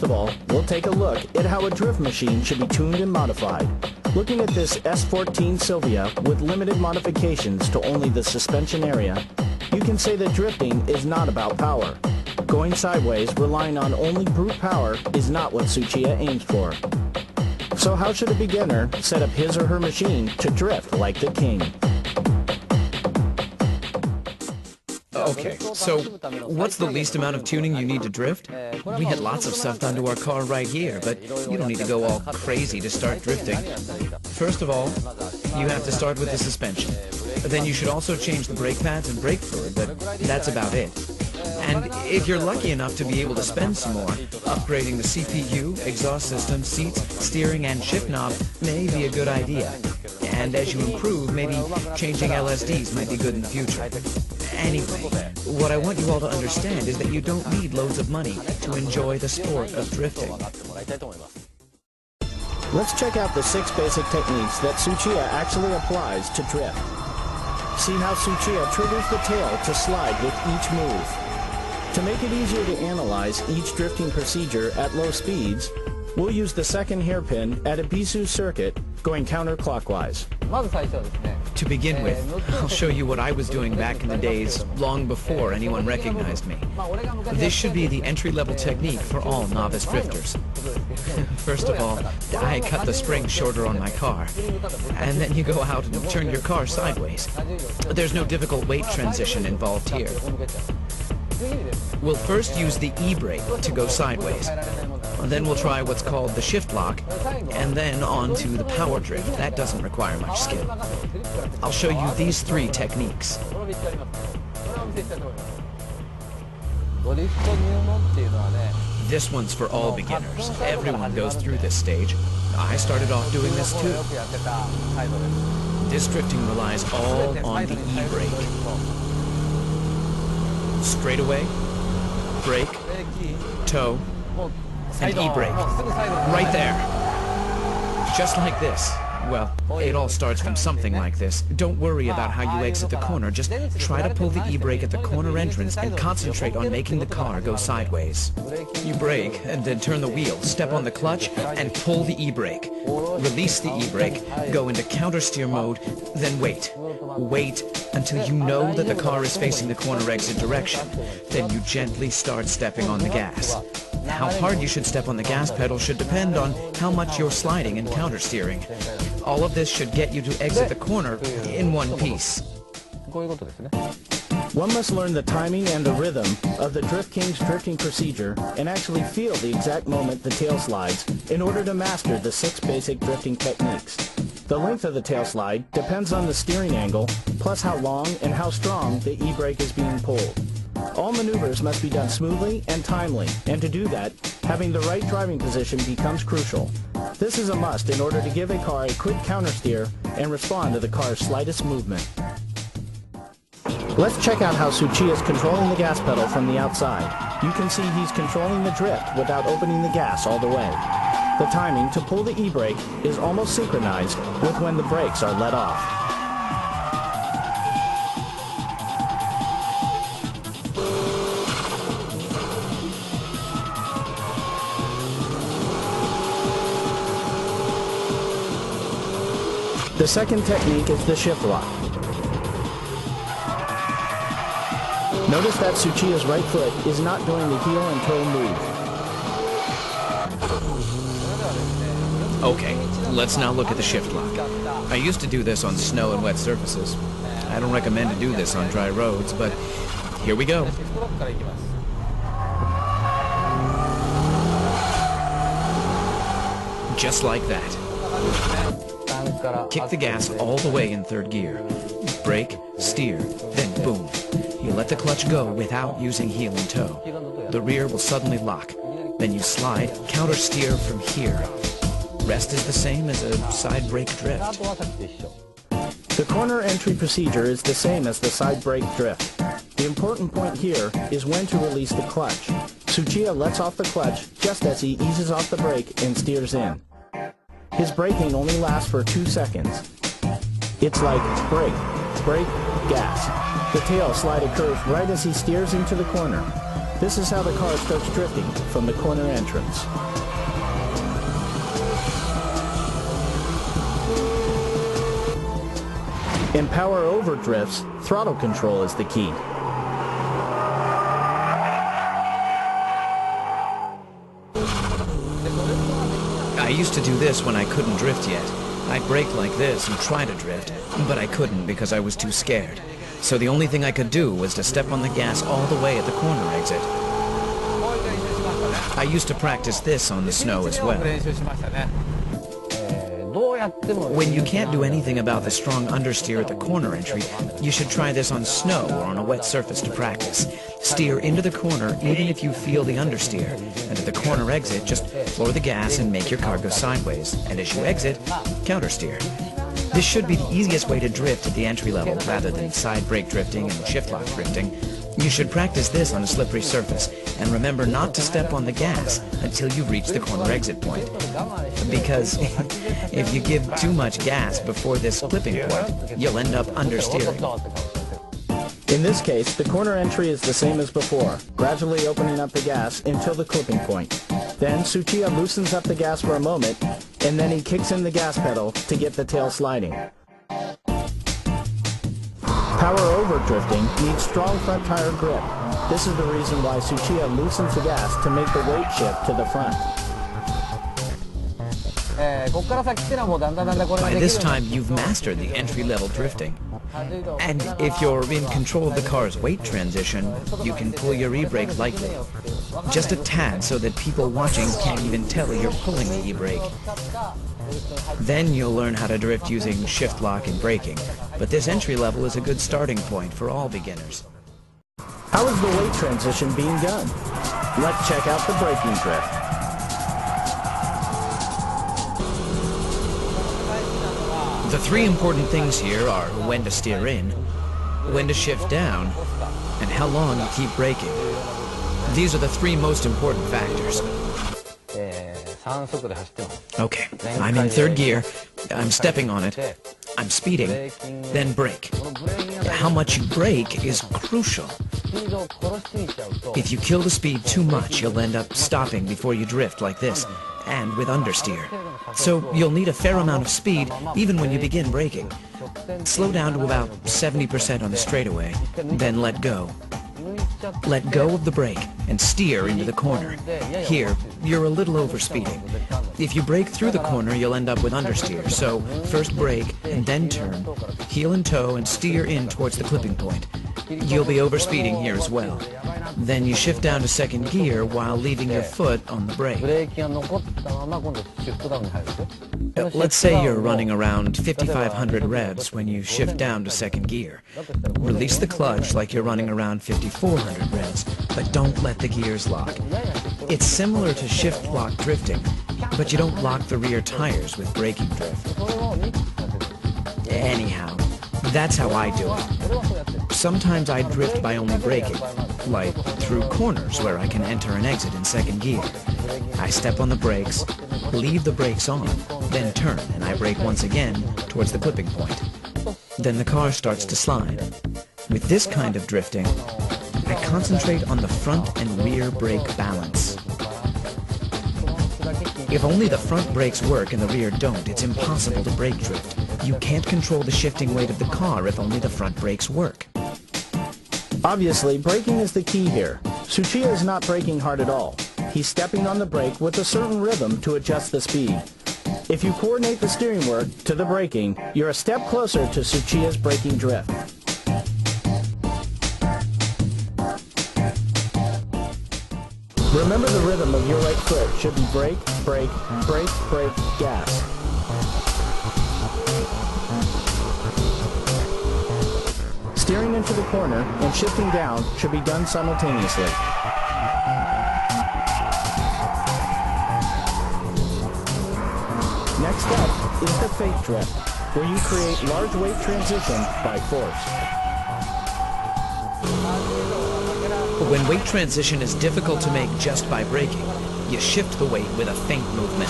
First of all, we'll take a look at how a drift machine should be tuned and modified. Looking at this S14 Sylvia with limited modifications to only the suspension area, you can say that drifting is not about power. Going sideways, relying on only brute power, is not what Tsuchiya aims for. So how should a beginner set up his or her machine to drift like the king? Okay, so what's the least amount of tuning you need to drift? We had lots of stuff done to our car right here, but you don't need to go all crazy to start drifting. First of all, you have to start with the suspension. Then you should also change the brake pads and brake fluid, but that's about it. And if you're lucky enough to be able to spend some more, upgrading the CPU, exhaust system, seats, steering, and shift knob may be a good idea. And as you improve, maybe changing LSDs might be good in the future. Anyway, what I want you all to understand is that you don't need loads of money to enjoy the sport of drifting. Let's check out the 6 basic techniques that Tsuchiya actually applies to drift. See how Tsuchiya triggers the tail to slide with each move. To make it easier to analyze each drifting procedure at low speeds, we'll use the second hairpin at a Bisu circuit going counterclockwise. To begin with, I'll show you what I was doing back in the days, long before anyone recognized me. This should be the entry-level technique for all novice drifters. First of all, I cut the spring shorter on my car, and then you go out and turn your car sideways. There's no difficult weight transition involved here. We'll first use the e-brake to go sideways. Then we'll try what's called the shift lock, and then on to the power drift. That doesn't require much skill. I'll show you these 3 techniques. This one's for all beginners. Everyone goes through this stage. I started off doing this too. This drifting relies all on the e-brake. Straightaway, brake, toe, and e-brake. Right there. Just like this. Well, it all starts from something like this. Don't worry about how you exit the corner. Just try to pull the e-brake at the corner entrance and concentrate on making the car go sideways. You brake and then turn the wheel, step on the clutch, and pull the e-brake. Release the e-brake, go into counter-steer mode, then wait. Wait until you know that the car is facing the corner exit direction. Then you gently start stepping on the gas. How hard you should step on the gas pedal should depend on how much you're sliding and counter-steering. All of this should get you to exit the corner in one piece. One must learn the timing and the rhythm of the Drift King's drifting procedure and actually feel the exact moment the tail slides in order to master the 6 basic drifting techniques. The length of the tail slide depends on the steering angle, plus how long and how strong the e-brake is being pulled. All maneuvers must be done smoothly and timely, and to do that, having the right driving position becomes crucial. This is a must in order to give a car a quick countersteer and respond to the car's slightest movement. Let's check out how Tsuchiya is controlling the gas pedal from the outside. You can see he's controlling the drift without opening the gas all the way. The timing to pull the e-brake is almost synchronized with when the brakes are let off. The second technique is the shift lock. Notice that Tsuchiya's right foot is not doing the heel and toe move. Okay, let's now look at the shift lock. I used to do this on snow and wet surfaces. I don't recommend to do this on dry roads, but here we go. Just like that. Kick the gas all the way in 3rd gear. Brake, steer, then boom. You let the clutch go without using heel and toe. The rear will suddenly lock. Then you slide, counter steer from here. Rest is the same as a side brake drift. The corner entry procedure is the same as the side brake drift. The important point here is when to release the clutch. Tsuchiya lets off the clutch just as he eases off the brake and steers in. His braking only lasts for 2 seconds. It's like brake, brake, gas. The tail slide a curve right as he steers into the corner. This is how the car starts drifting from the corner entrance. In power over drifts, throttle control is the key. I used to do this when I couldn't drift yet. I'd brake like this and try to drift, but I couldn't because I was too scared. So the only thing I could do was to step on the gas all the way at the corner exit. I used to practice this on the snow as well. When you can't do anything about the strong understeer at the corner entry, you should try this on snow or on a wet surface to practice. Steer into the corner even if you feel the understeer, and at the corner exit, just floor the gas and make your car go sideways, and as you exit, countersteer. This should be the easiest way to drift at the entry level rather than side brake drifting and shift lock drifting. You should practice this on a slippery surface, and remember not to step on the gas until you reach the corner exit point. Because if you give too much gas before this clipping point, you'll end up understeering. In this case, the corner entry is the same as before, gradually opening up the gas until the clipping point. Then Tsuchiya loosens up the gas for a moment, and then he kicks in the gas pedal to get the tail sliding. Power over drifting needs strong front tire grip. This is the reason why Tsuchiya loosens the gas to make the weight shift to the front. By this time, you've mastered the entry-level drifting. And if you're in control of the car's weight transition, you can pull your e-brake lightly. Just a tad so that people watching can't even tell you're pulling the e-brake. Then you'll learn how to drift using shift lock and braking. But this entry level is a good starting point for all beginners. How is the weight transition being done? Let's check out the braking drift. The three important things here are when to steer in, when to shift down, and how long you keep braking. These are the three most important factors. Okay, I'm in third gear, I'm stepping on it, I'm speeding, then brake. How much you brake is crucial. If you kill the speed too much, you'll end up stopping before you drift like this, and with understeer. So you'll need a fair amount of speed even when you begin braking. Slow down to about 70% on the straightaway, then let go. Let go of the brake and steer into the corner. Here, you're a little overspeeding. If you brake through the corner, you'll end up with understeer. So first brake and then turn, heel and toe and steer in towards the clipping point. You'll be overspeeding here as well. Then you shift down to second gear while leaving your foot on the brake. Let's say you're running around 5,500 revs when you shift down to second gear. Release the clutch like you're running around 5,400 revs, but don't let the gears lock. It's similar to shift lock drifting, but you don't lock the rear tires with braking drift. Anyhow, that's how I do it. Sometimes I drift by only braking, like through corners where I can enter and exit in second gear. I step on the brakes, leave the brakes on, then turn and I brake once again towards the clipping point. Then the car starts to slide. With this kind of drifting, I concentrate on the front and rear brake balance. If only the front brakes work and the rear don't, it's impossible to brake drift. You can't control the shifting weight of the car if only the front brakes work. Obviously, braking is the key here. Tsuchiya is not braking hard at all. He's stepping on the brake with a certain rhythm to adjust the speed. If you coordinate the steering work to the braking, you're a step closer to Tsuchiya's braking drift. Remember the rhythm of your right foot should be brake, brake, brake, brake, gas. Steering into the corner and shifting down should be done simultaneously. Next up is the fake drift, where you create large weight transition by force. When weight transition is difficult to make just by braking, you shift the weight with a feint movement.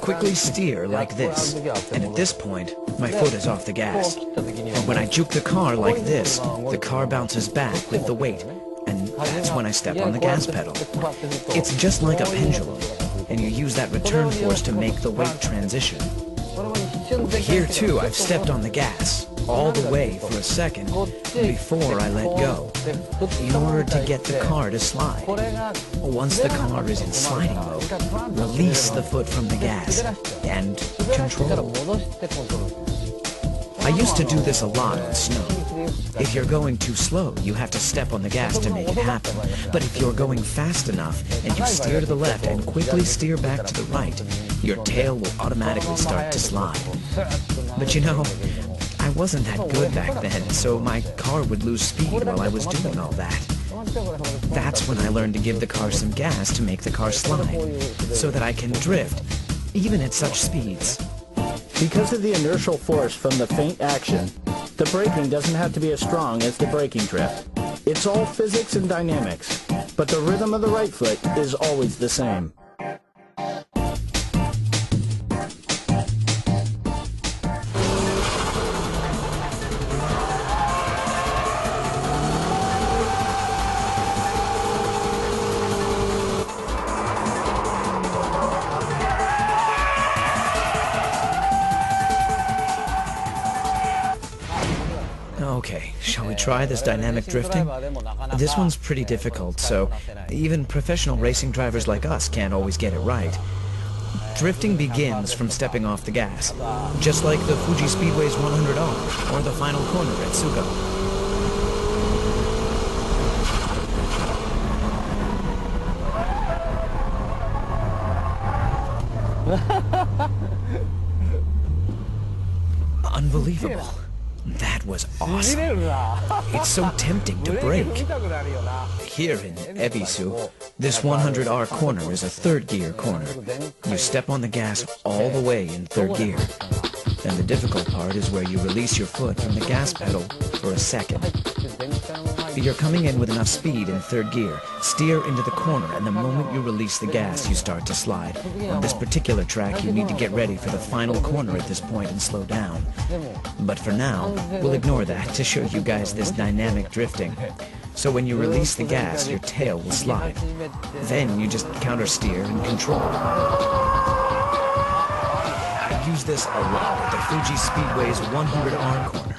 quickly steer like this. And at this point, my foot is off the gas. And when I juke the car like this, the car bounces back with the weight. And that's when I step on the gas pedal. It's just like a pendulum, and you use that return force to make the weight transition. Here too, I've stepped on the gas, all the way for a second, before I let go, in order to get the car to slide. Once the car is in sliding mode, release the foot from the gas, and control. I used to do this a lot on snow. If you're going too slow, you have to step on the gas to make it happen. But if you're going fast enough, and you steer to the left and quickly steer back to the right, your tail will automatically start to slide. But you know, I wasn't that good back then, so my car would lose speed while I was doing all that. That's when I learned to give the car some gas to make the car slide, so that I can drift, even at such speeds. Because of the inertial force from the faint action, the braking doesn't have to be as strong as the braking drift. It's all physics and dynamics, but the rhythm of the right foot is always the same. Okay, shall we try this dynamic drifting? This one's pretty difficult, so even professional racing drivers like us can't always get it right. Drifting begins from stepping off the gas, just like the Fuji Speedway's 100R or the final corner at Tsugo. Unbelievable. That was awesome. It's so tempting to brake. Here in Ebisu, this 100R corner is a third gear corner. You step on the gas all the way in third gear. Then the difficult part is where you release your foot from the gas pedal for a second. You're coming in with enough speed in third gear. Steer into the corner, and the moment you release the gas, you start to slide. On this particular track, you need to get ready for the final corner at this point and slow down. But for now, we'll ignore that to show you guys this dynamic drifting. So when you release the gas, your tail will slide. Then you just counter steer and control. I use this a lot at the Fuji Speedway's 100R corner.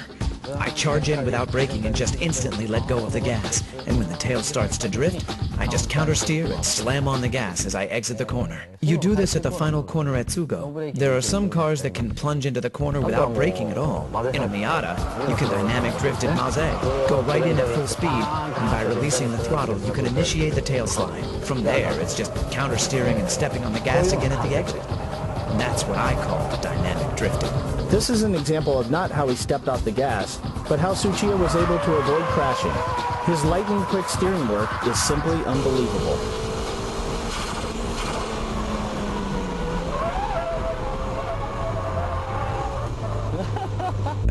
I charge in without braking and just instantly let go of the gas. And when the tail starts to drift, I just counter steer and slam on the gas as I exit the corner. You do this at the final corner at Tsugo. There are some cars that can plunge into the corner without braking at all. In a Miata, you can dynamic drift in Maze, go right in at full speed, and by releasing the throttle, you can initiate the tail slide. From there, it's just counter steering and stepping on the gas again at the exit. And that's what I call dynamic drifting. This is an example of not how he stepped off the gas, but how Tsuchiya was able to avoid crashing. His lightning-quick steering work is simply unbelievable.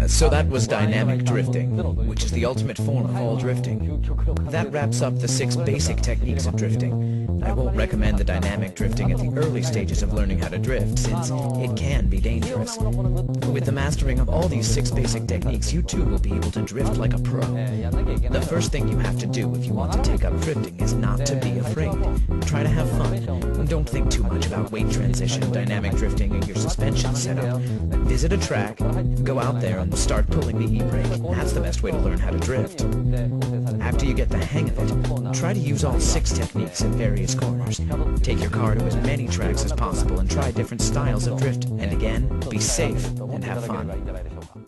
So that was dynamic drifting, which is the ultimate form of all drifting. That wraps up the 6 basic techniques of drifting. I won't recommend the dynamic drifting at the early stages of learning how to drift, since it can be dangerous. With the mastering of all these 6 basic techniques, you too will be able to drift like a pro. The first thing you have to do if you want to take up drifting is not to be afraid. Try to have fun. Don't think too much about weight transition, dynamic drifting, and your suspension setup. Visit a track, go out there and start pulling the e-brake. That's the best way to learn how to drift. After you get the hang of it, try to use all 6 techniques in various corners. Take your car to as many tracks as possible and try different styles of drift. And again, be safe and have fun.